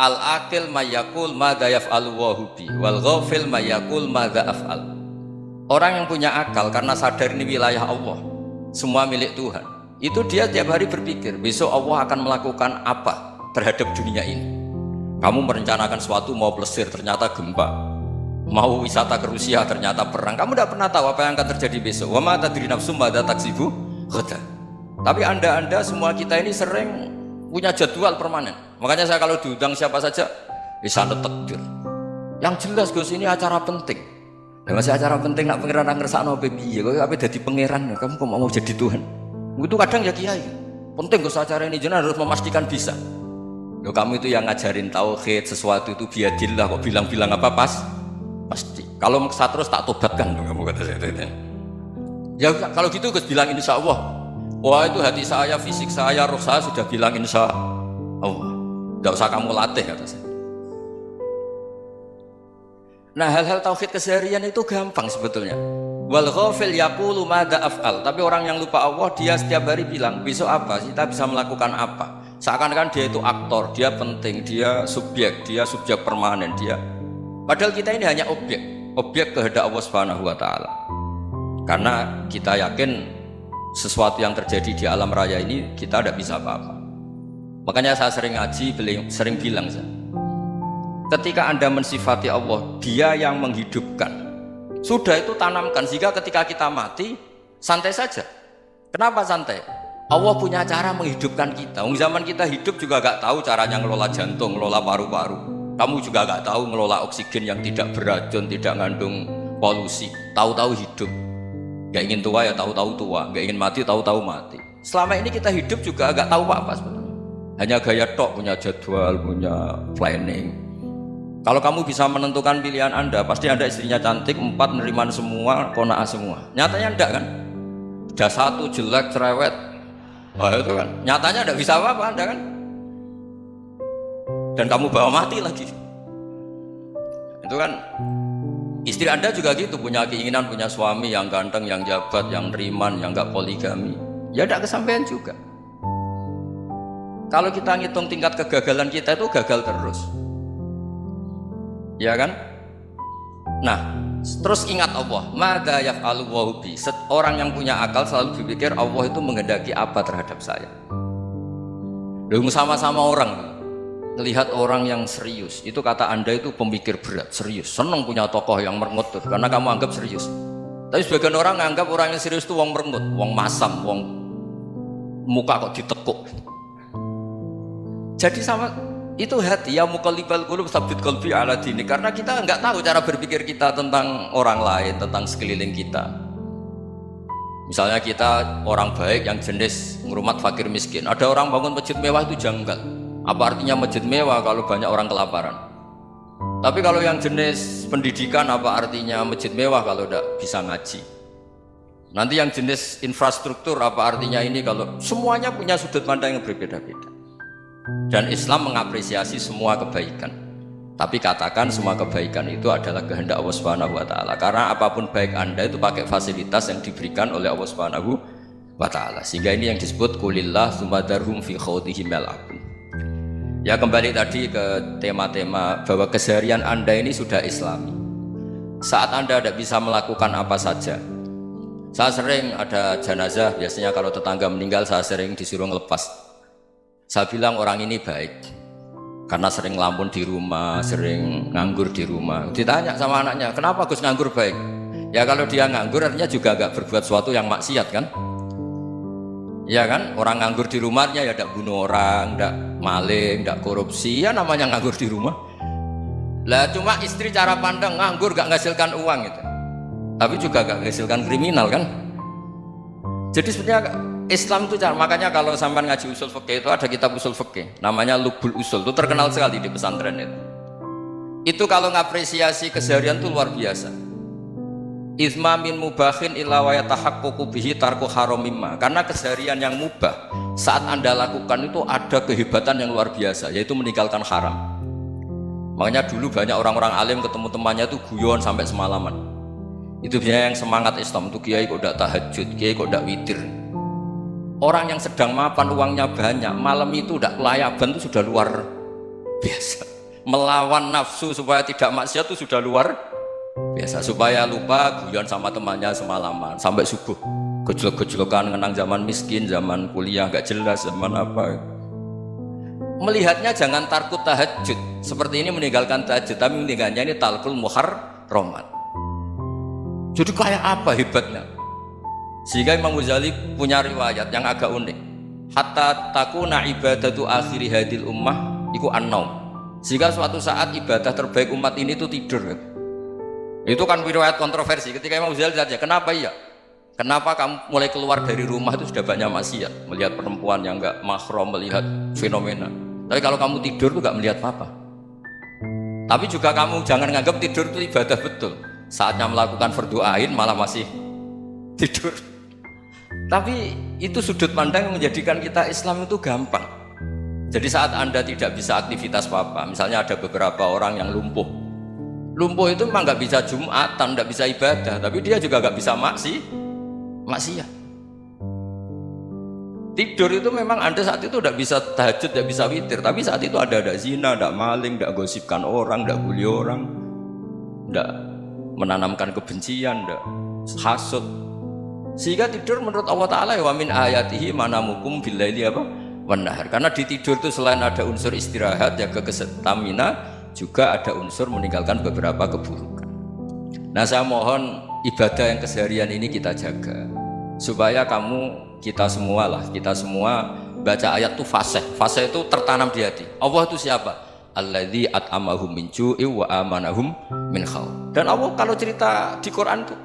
Al-aqil mayyakul madza yaf'alu wa hubi wal ghafil mayyakul madza af'al. Orang yang punya akal karena sadar ini wilayah Allah, semua milik Tuhan, itu dia tiap hari berpikir besok Allah akan melakukan apa terhadap dunia ini. Kamu merencanakan sesuatu, mau plesir ternyata gempa, mau wisata ke Rusia ternyata perang. Kamu tidak pernah tahu apa yang akan terjadi besok. Wa ma tadri nafsum madza taksibu ghadan. Tapi anda semua kita ini sering punya jadwal permanen. Makanya saya kalau diundang siapa saja bisa takdir. Yang jelas Gus ini acara penting. Ya masih acara penting nak pangeran ngersakno piye? Kok ape dadi pangeran? Kamu kok mau jadi Tuhan? Itu kadang ya kiai. Penting Gus acara ini jenengan harus memastikan bisa. Loh, kamu itu yang ngajarin tauhid, sesuatu itu biadillah, kok bilang-bilang apa pasti. Kalau maksa terus tak tobatkan kamu kata saya. Ya kalau gitu Gus bilang insya Allah. Wah itu hati saya, fisik saya, roh saya sudah bilang insya Allah. Tidak usah kamu latih kata saya. Nah hal-hal tauhid keseharian itu gampang sebetulnya. Wal ghafil yaqulu madza af'al. Tapi orang yang lupa Allah dia setiap hari bilang besok apa? Kita bisa melakukan apa? Seakan-akan dia itu aktor, dia penting, dia subjek permanen dia. Padahal kita ini hanya objek kehendak Allah Subhanahu wa taala. Karena kita yakin sesuatu yang terjadi di alam raya ini kita tidak bisa apa-apa. Makanya saya sering ngaji, sering bilang ketika Anda mensifati Allah, dia yang menghidupkan. Sudah itu tanamkan sehingga ketika kita mati santai saja. Kenapa santai? Allah punya cara menghidupkan kita. Zaman kita hidup juga gak tahu caranya ngelola jantung, ngelola paru-paru. Kamu juga gak tahu ngelola oksigen yang tidak beracun, tidak ngandung polusi. Tahu-tahu hidup. Gak ingin tua ya tahu-tahu tua, gak ingin mati tahu-tahu mati. Selama ini kita hidup juga gak tahu apa-apa sebenarnya. Hanya gaya tok, punya jadwal, punya planning. Kalau kamu bisa menentukan pilihan Anda, pasti Anda istrinya cantik, 4 neriman semua, kona'ah semua. Nyatanya enggak kan? Udah 1 jelek, cerewet. Wah itu kan, nyatanya enggak bisa apa-apa Anda kan? Dan kamu bawa mati lagi. Itu kan, istri Anda juga gitu, punya keinginan, punya suami yang ganteng, yang jabat, yang neriman, yang enggak poligami. Ya enggak kesampaian juga. Kalau kita ngitung tingkat kegagalan kita itu gagal terus. Ya kan? Nah, terus ingat Allah, madza yaf'alu wa hubi. Orang yang punya akal selalu berpikir Allah itu menghendaki apa terhadap saya. Lalu sama-sama orang melihat orang yang serius, itu kata Anda itu pemikir berat, serius, senang punya tokoh yang merengut karena kamu anggap serius. Tapi sebagian orang menganggap orang yang serius itu wong merengut, wong masam, wong muka kok ditekuk. Jadi sama itu hati ya muqallibal qulub tsabbit qalbi ala dini, karena kita enggak tahu cara berpikir kita tentang orang lain, tentang sekeliling kita. Misalnya kita orang baik yang jenis ngurmat fakir miskin, ada orang bangun masjid mewah itu janggal. Apa artinya masjid mewah kalau banyak orang kelaparan? Tapi kalau yang jenis pendidikan, apa artinya masjid mewah kalau tidak bisa ngaji? Nanti yang jenis infrastruktur, apa artinya ini kalau semuanya punya sudut pandang yang berbeda-beda. Dan Islam mengapresiasi semua kebaikan. Tapi katakan semua kebaikan itu adalah kehendak Allah Subhanahu wa taala. Karena apapun baik Anda itu pakai fasilitas yang diberikan oleh Allah Subhanahu wa taala. Sehingga ini yang disebut kulillah sumadarhum fi khawdihim yal'abun. Ya kembali tadi ke tema-tema bahwa keseharian Anda ini sudah Islami. Saat Anda tidak bisa melakukan apa saja. Saya sering ada jenazah, biasanya kalau tetangga meninggal saya sering disuruh ngelepas. Saya bilang orang ini baik karena sering ngelamun di rumah, sering nganggur di rumah. Ditanya sama anaknya, kenapa Gus nganggur baik? Ya kalau dia nganggur artinya juga agak berbuat sesuatu yang maksiat kan? Ya kan, orang nganggur di rumahnya ya tidak bunuh orang, tidak maling, tidak korupsi, ya namanya nganggur di rumah. Lah cuma istri cara pandang nganggur gak menghasilkan uang itu, tapi juga gak menghasilkan kriminal kan? Jadi sebenarnya Islam itu cara, makanya kalau sampai ngaji usul fikih itu ada kitab usul fikih namanya Lubul Usul, itu terkenal sekali di pesantren itu. Itu kalau ngapresiasi keseharian itu luar biasa. Izma min mubahin illa wa yatahaqqaqu bihi tarku haramimma. Karena keseharian yang mubah saat Anda lakukan itu ada kehebatan yang luar biasa, yaitu meninggalkan haram. Makanya dulu banyak orang-orang alim ketemu temannya itu guyon sampai semalaman. Itu biasanya yang semangat Islam itu, kiai kok tidak tahajud, kiai kok tidak witir. Orang yang sedang mapan uangnya banyak, malam itu udah kelayaban itu sudah luar biasa. Melawan nafsu supaya tidak maksiat itu sudah luar biasa. Supaya lupa guyon sama temannya semalaman sampai subuh, gejlok-gejlokan ngenang zaman miskin, zaman kuliah nggak jelas, zaman apa. Melihatnya jangan tarkut tahajud seperti ini, meninggalkan tahajud, tapi meninggalkannya ini talkul muharramat. Jadi kayak apa hebatnya? Sehingga Imam Ghazali punya riwayat yang agak unik. Hatta takuna ibadatu akhiri hadil ummah iku an-naum. Sehingga suatu saat ibadah terbaik umat ini itu tidur. Itu kan riwayat kontroversi. Ketika Imam Ghazali saja, kenapa iya? Kenapa kamu mulai keluar dari rumah itu sudah banyak maksiat, melihat perempuan yang enggak mahram, melihat fenomena. Tapi kalau kamu tidur tuh enggak melihat apa-apa. Tapi juga kamu jangan nganggap tidur itu ibadah betul. Saatnya melakukan fardu ain malah masih tidur. Tapi itu sudut pandang yang menjadikan kita Islam itu gampang. Jadi saat Anda tidak bisa aktivitas apa-apa, misalnya ada beberapa orang yang lumpuh. Lumpuh itu memang nggak bisa Jumatan, nggak bisa ibadah, tapi dia juga nggak bisa maksiat. Tidur itu memang Anda saat itu tidak bisa tahajud, tidak bisa witir, tapi saat itu ada zina, ada maling, tidak gosipkan orang, tidak bully orang, tidak menanamkan kebencian, tidak hasud. Sehingga tidur menurut Allah Ta'ala wa min ayatihi manamukum billaili apa? Wanahar. Karena di tidur itu selain ada unsur istirahat, jaga kestamina, juga ada unsur meninggalkan beberapa keburukan. Nah, saya mohon ibadah yang keseharian ini kita jaga supaya kita semua baca ayat itu fase itu tertanam di hati. Allah itu siapa? Alladzi at'amahum min ju'i wa amanahum min khauf. Dan Allah kalau cerita di Quran itu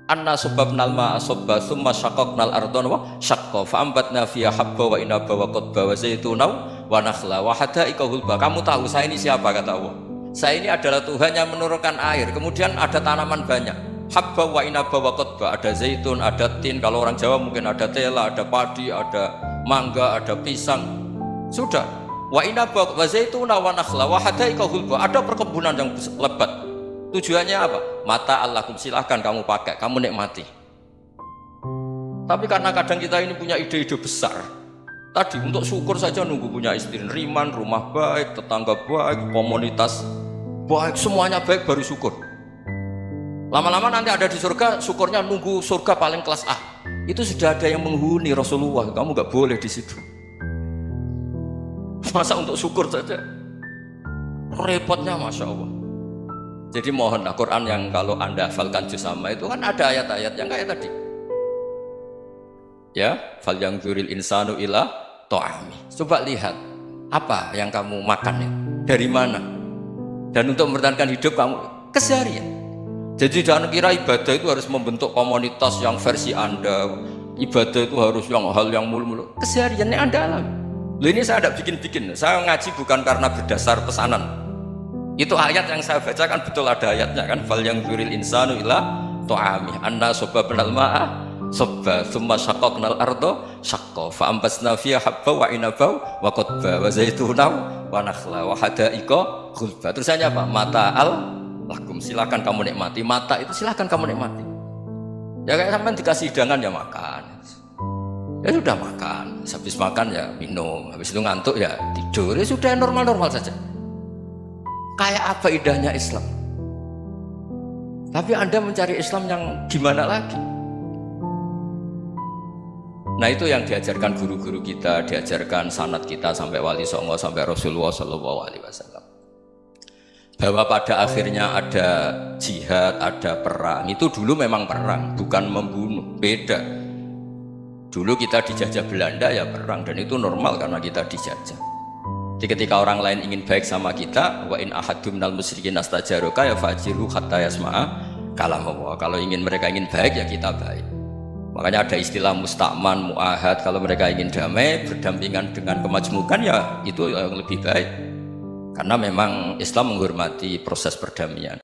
anna subbabnal ma'a subba thumma syaqqaqnal ardha wa syaqqa fa ambatna fiha habba wa inaba wa qadba wa zaituna wa nakhla wa hada'iqa hulba. Kamu tahu saya ini siapa, kata Allah? Saya ini adalah Tuhan yang menurunkan air, kemudian ada tanaman banyak, habba wa inaba wa qadba, ada zaitun, ada tin, kalau orang Jawa mungkin ada tela, ada padi, ada mangga, ada pisang. Sudah, wa inaba wa zaituna wa nakhla wa hada'iqa hulba, ada perkebunan yang lebat. Tujuannya apa? Mata Allahkum, silahkan kamu pakai, kamu nikmati. Tapi karena kadang kita ini punya ide-ide besar, tadi untuk syukur saja nunggu punya istri riman, rumah baik, tetangga baik, komunitas baik, semuanya baik baru syukur. Lama-lama nanti ada di surga, syukurnya nunggu surga paling kelas A. Itu sudah ada yang menghuni Rasulullah, kamu nggak boleh di situ. Masa untuk syukur saja repotnya, masya Allah. Jadi mohonlah Quran yang kalau Anda hafalkan juz amma itu kan ada ayat-ayat yang kayak tadi. Ya, fal yang dzuril insanu ila ta'ami. Coba lihat apa yang kamu makan ya, dari mana? Dan untuk mempertahankan hidup kamu keseharian. Jadi jangan kira ibadah itu harus membentuk komunitas yang versi Anda. Ibadah itu harus yang hal yang mulu-mulu. Kesehariannya Anda alami. Loh, ini saya tidak bikin-bikin. Saya ngaji bukan karena berdasar pesanan. Itu ayat yang saya baca kan betul ada ayatnya kan, fal yang dzuril insanu ila ta'ami anna subbabnal ma'a subba thumma syaqqaqnal ardha syaqqa fa ambasna fiha habba wa inaba wa qadba wa zaituna wa nakhla wa hada'iqa ghulba. Terusannya apa? Mata'al lakum, silakan kamu nikmati. Mata itu silakan kamu nikmati. Ya kayak sampean dikasih hidangan ya makan. Ya sudah makan, habis makan ya minum, habis itu ngantuk ya tidur. Ya sudah normal-normal saja. Kayak apa indahnya Islam. Tapi Anda mencari Islam yang gimana lagi? Nah, itu yang diajarkan guru-guru kita, diajarkan sanad kita sampai Wali Songo, sampai Rasulullah SAW. Bahwa pada akhirnya ada jihad, ada perang. Itu dulu memang perang, bukan membunuh, beda. Dulu kita dijajah Belanda ya perang, dan itu normal karena kita dijajah. Jadi ketika orang lain ingin baik sama kita, wa in ahadum minal musyrikin astajaroka ya fajirhu hatta yasma'a kalam Allah. Kalau mereka ingin baik ya kita baik. Makanya ada istilah musta'man, mu'ahad. Kalau mereka ingin damai, berdampingan dengan kemajmukan ya itu yang lebih baik. Karena memang Islam menghormati proses perdamaian.